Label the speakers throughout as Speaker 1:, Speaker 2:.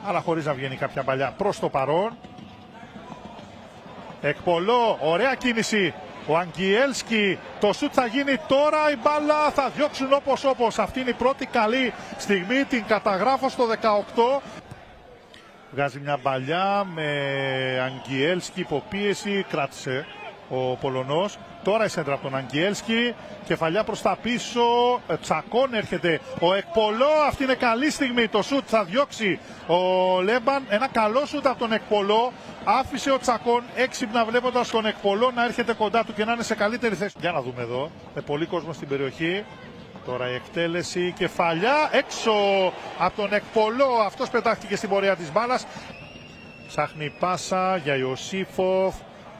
Speaker 1: αλλά χωρίς να βγαίνει κάποια παλιά προς το παρόν. Εκπολό, ωραία κίνηση. Ο Αγγιέλσκι, το σουτ θα γίνει τώρα, η μπάλα θα διώξουν όπως. Αυτή είναι η πρώτη καλή στιγμή, την καταγράφω στο 18. Βγάζει μια μπαλιά με Αγγιέλσκι, υποπίεση, κράτησε ο Πολωνός. Τώρα η σέντρα από τον Αγγιέλσκι, κεφαλιά προς τα πίσω, Τσακών έρχεται ο Εκπολό, αυτή είναι καλή στιγμή, το σουτ θα διώξει ο Λέμπαν, ένα καλό σουτ από τον Εκπολό, άφησε ο Τσακών έξυπνα βλέποντας τον Εκπολό να έρχεται κοντά του και να είναι σε καλύτερη θέση. Για να δούμε εδώ, με πολύ κόσμο στην περιοχή. Τώρα η εκτέλεση, κεφαλιά, έξω από τον Εκπολό, αυτός πετάχτηκε στην πορεία της μπάλας. Ψάχνει πάσα για Ιωσήφοφ,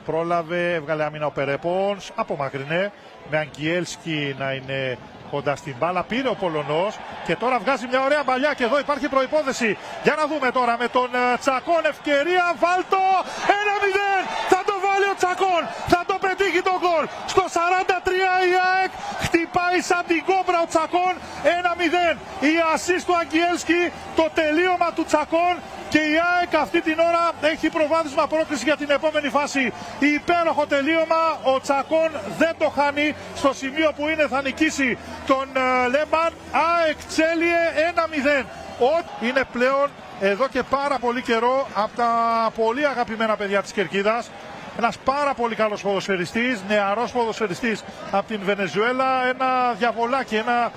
Speaker 1: πρόλαβε, έβγαλε άμυνα ο Περεπόνς, απομακρυνέ, με Αγγιέλσκι να είναι κοντά στην μπάλα, πήρε ο Πολωνός και τώρα βγάζει μια ωραία μπαλιά και εδώ υπάρχει προϋπόθεση. Για να δούμε τώρα με τον Τσακών, ευκαιρία, βάλτο, 1-0, θα το βάλει ο Τσακών, θα το πετύχει το γκολ. Στο 43 η ΑΕΚ χτυπάει σαν την κόμπρα ο Τσακών, 1-0. Η ασίστ του Αγγιέλσκι, το τελείωμα του Τσακών. Και η ΑΕΚ αυτή την ώρα έχει προβάδισμα πρόκριση για την επόμενη φάση. Υπέροχο τελείωμα, ο Τσακών δεν το χάνει, στο σημείο που είναι θα νικήσει τον Λέμπαν. ΑΕΚ Τσέλιε 1-0. Είναι πλέον εδώ και πάρα πολύ καιρό από τα πολύ αγαπημένα παιδιά της Κερκίδας. Ένας πάρα πολύ καλός ποδοσφαιριστής, νεαρός ποδοσφαιριστής από την Βενεζουέλα, ένα διαβολάκι, ένα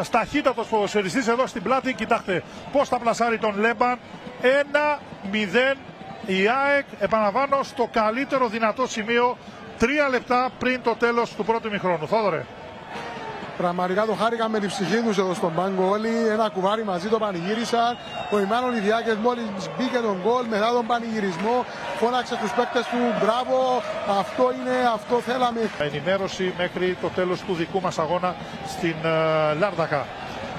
Speaker 1: σταχύτατος ποδοσφαιριστής εδώ στην πλάτη. Κοιτάξτε πώς θα πλασάρει τον Λέμπαν. 1-0 η ΑΕΚ, επαναλαμβάνω, στο καλύτερο δυνατό σημείο 3 λεπτά πριν το τέλος του πρώτου ημιχρόνου. Θόδωρε.
Speaker 2: Πραγματικά το χάρηκα με την ψυχή τους εδώ στον πάγκο όλοι. Ένα κουβάρι μαζί το πανηγύρισαν. Ο Ιμάνων Ιδιάκες μόλις μπήκε τον γκολ μετά τον πανηγυρισμό φώναξε τους παίκτες του. Μπράβο, αυτό είναι, αυτό θέλαμε.
Speaker 1: Ενημέρωση μέχρι το τέλος του δικού μας αγώνα στην Λάρνακα.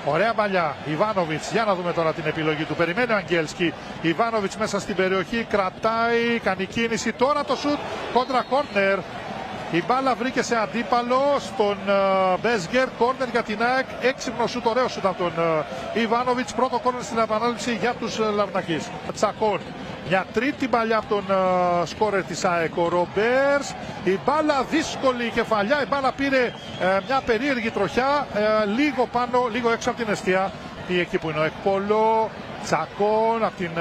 Speaker 1: Ωραία μπαλιά, Ιβάνοβιτς, για να δούμε τώρα την επιλογή του. Περιμένει ο Αγγέλσκι, Ιβάνοβιτς μέσα στην περιοχή, κρατάει, κάνει κίνηση, τώρα το σουτ, κόντρα κόρνερ. Η μπάλα βρήκε σε αντίπαλο στον Μπέζγκερ, κόρνερ για την ΑΕΚ, έξυπνο σουτ, ωραίο σουτ από τον Ιβάνοβιτς, πρώτο κόρνερ στην επανάληψη για τους Λαρνακείς. Τσακών, μια τρίτη μπαλιά από τον σκόρερ της ΑΕΚ, ο Ρομπέρς, η μπάλα δύσκολη κεφαλιά, η μπάλα πήρε μια περίεργη τροχιά, λίγο πάνω, λίγο έξω από την εστία, ή εκεί που είναι ο Εκπολό, Τσακών από την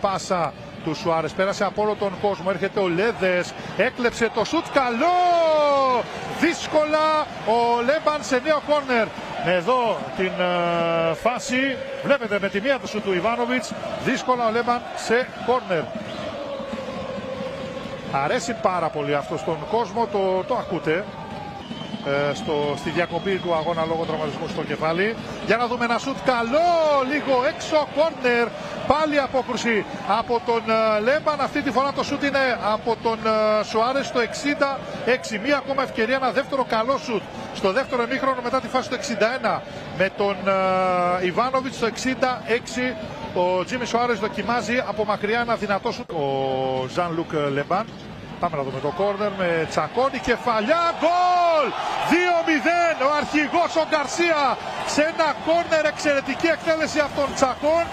Speaker 1: πάσα του Σουάρες, πέρασε από όλο τον κόσμο, έρχεται ο Λέδες, έκλεψε το σουτ, καλό, δύσκολα ο Λέμπαν σε νέο κόρνερ. Εδώ την φάση, βλέπετε με τη μία του σουτ του Ιβάνοβιτς, δύσκολα ο Λέμπαν σε κόρνερ. Αρέσει πάρα πολύ αυτό στον κόσμο, το ακούτε. Στη διακοπή του αγώνα λόγω τραυματισμού στο κεφάλι. Για να δούμε ένα σουτ καλό, λίγο έξω, κόρνερ, πάλι απόκρουση από τον Λέμπαν. Αυτή τη φορά το σουτ είναι από τον Σουάρες στο 66. Μία ακόμα ευκαιρία, ένα δεύτερο καλό σουτ στο δεύτερο ημίχρονο μετά τη φάση του 61 με τον Ιβάνοβιτς στο 66. Ο Τζίμι Σουάρες δοκιμάζει από μακριά ένα δυνατό σουτ. Ο Ζαν Λουκ Λέμπαν. Πάμε να δούμε το κόρνερ με Τσακώνη, κεφαλιά, γκολ! 2-0, ο αρχηγός ο Γκαρσία σε ένα κόρνερ, εξαιρετική εκτέλεση από τον Τσακών.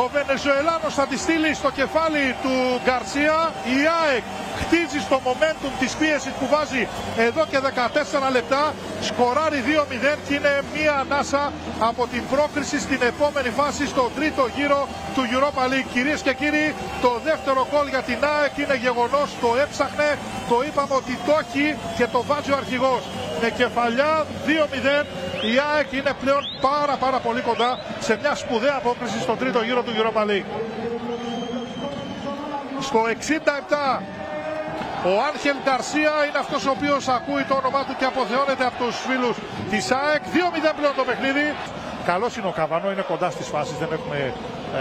Speaker 1: Ο Βενεζουελάνος θα τη στείλει στο κεφάλι του Γκαρσία. Η ΑΕΚ χτίζει στο momentum της πίεσης που βάζει εδώ και 14 λεπτά. Σκοράρει 2-0 και είναι μία ανάσα από την πρόκριση στην επόμενη φάση στο τρίτο γύρο του Europa League. Κυρίες και κύριοι, το δεύτερο γκολ για την ΑΕΚ είναι γεγονός, το έψαχνε, το είπαμε ότι το έχει και το βάζει ο αρχηγός. Με κεφαλιά 2-0 η ΑΕΚ είναι πλέον πάρα πολύ κοντά σε μια σπουδαία απόκριση στο τρίτο γύρο του Europa League. Στο 67 ο Άγχελ Γκαρσία είναι αυτός ο οποίος ακούει το όνομά του και αποθεώνεται από τους φίλους της ΑΕΚ. 2-0 πλέον το παιχνίδι. Καλός είναι ο Καβανό, είναι κοντά στις φάσεις, δεν έχουμε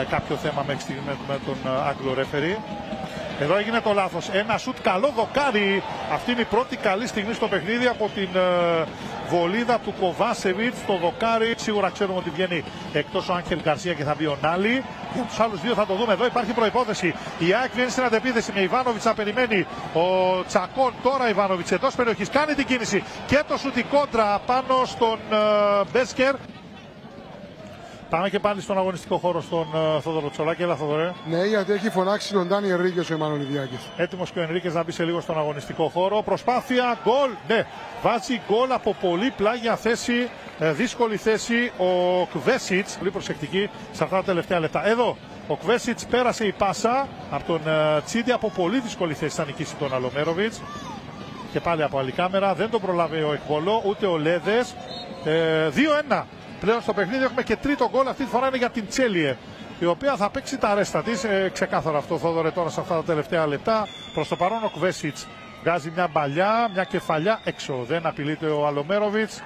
Speaker 1: κάποιο θέμα μέχρι στιγμή με τον Άγγλο ρέφερι. Εδώ έγινε το λάθος. Ένα σουτ καλό, δοκάρι. Αυτή είναι η πρώτη καλή στιγμή στο παιχνίδι από την βολίδα του Κοβάσεβιτς. Το δοκάρι. Σίγουρα ξέρουμε ότι βγαίνει εκτός ο Άγχελ Γκαρσία και θα βγει ο Νάλι. Για τους άλλους δύο θα το δούμε. Εδώ υπάρχει προϋπόθεση. Η ΑΕΚ βγαίνει στην αντεπίθεση με Ιβάνοβιτς να περιμένει. Ο Τσακών τώρα Ιβάνοβιτς εντός περιοχής κάνει την κίνηση και το σουτ κόντρα πάνω στον Μπέσκερ. Πάμε και πάλι στον αγωνιστικό χώρο στον Θόδωρο Τσολάκη. Έλα, Θόδωρε.
Speaker 2: Ναι, γιατί έχει φωνάξει τον Ντάνι Ενρίκες ο Εμμανουηλιδάκης.
Speaker 1: Έτοιμος και ο Ενρίκες να μπει σε λίγο στον αγωνιστικό χώρο. Προσπάθεια, γκολ. Ναι, βάζει γκολ από πολύ πλάγια θέση. Δύσκολη θέση ο Κβέσιτς. Πολύ προσεκτική σε αυτά τα τελευταία λεπτά. Εδώ ο Κβέσιτς πέρασε η πάσα από τον Τσίντι. Από πολύ δύσκολη θέση θα νικήσει τον Αλομέροβιτς. Και πάλι από άλλη κάμερα. Δεν τον προλάβει ο Εκβολό ούτε ο Λέδες. 2-1. Πλέον στο παιχνίδι έχουμε και τρίτο γκολ. Αυτή τη φορά είναι για την Τσέλιε, η οποία θα παίξει τα ρέστα της. Ξεκάθαρο αυτό, Θόδωρε, τώρα σε αυτά τα τελευταία λεπτά. Προς το παρόν ο Κβέσιτς βγάζει μια μπαλιά, μια κεφαλιά έξω. Δεν απειλείται ο Αλομέροβιτς.